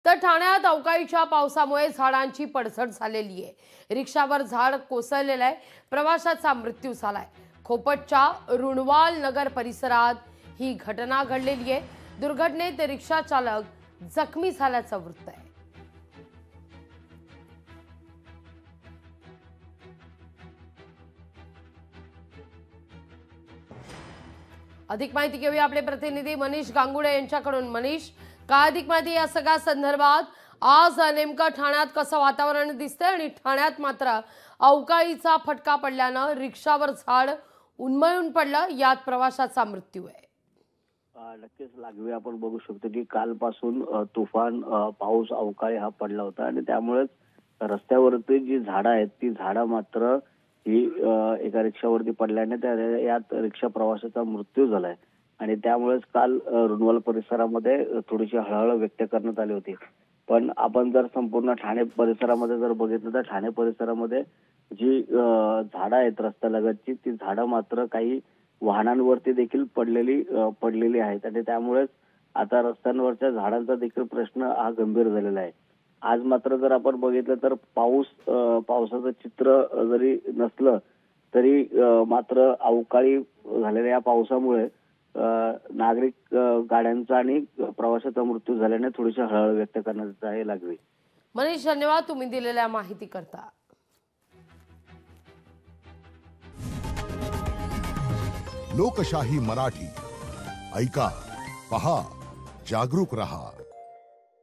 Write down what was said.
तर ठाण्यात अवकाळीच्या पावसामुळे झाडांची पडझड झालेली आहे। रिक्षावर झाड कोसळलेलं आहे। प्रवाशाचा मृत्यू झालाय। खोपटच्या रुणवाल नगर परिसरात ही घटना घडलेली आहे। दुर्घटनेत रिक्षा चालक जखमी झाल्याचं वृत्त आहे। अधिक माहिती घेऊया आपले प्रतिनिधी मनीष गांगुडे यांच्याकडून। मनीष, काय अधिक माहिती या सगळ्या संदर्भात? आज नेमकं ठाण्यात कसं वातावरण दिसतंय आणि ठाण्यात मात्र अवकाळीचा फटका पडल्यानं रिक्षावर झाड उन्मळून पडलं, यात प्रवाशाचा मृत्यू आहे। नक्कीच लागवे आपण बघू शकतो की कालपासून तुफान पाऊस अवकाळी हा पडला होता आणि त्यामुळेच रस्त्यावरती जी झाडं आहेत ती झाडं मात्र ही एका रिक्षावरती पडल्याने यात रिक्षा प्रवाशाचा मृत्यू झालाय आणि त्यामुळेच काल रुणवाल परिसरामध्ये थोडीशी हळहळ व्यक्त करण्यात आली होती। पण आपण जर संपूर्ण ठाणे परिसरामध्ये जर बघितलं तर ठाणे परिसरामध्ये जी झाडं आहेत रस्त्यालगतची ती झाडं मात्र काही वाहनांवरती देखील पडलेली आहेत आणि त्यामुळेच आता रस्त्यांवरच्या झाडांचा देखील प्रश्न हा गंभीर झालेला आहे। आज मात्र जर आपण बघितलं तर पावसाचं चित्र जरी नसलं तरी मात्र अवकाळी झालेल्या या पावसामुळे नागरिक गाड्यांचा आणि प्रवाशाचा मृत्यू झाल्याने थोडीशी हळहळ व्यक्त करण्यात लागली। मनीष, धन्यवाद तुम्ही दिलेल्या माहिती करता। लोकशाही मराठी ऐका, पहा, जागरूक रहा।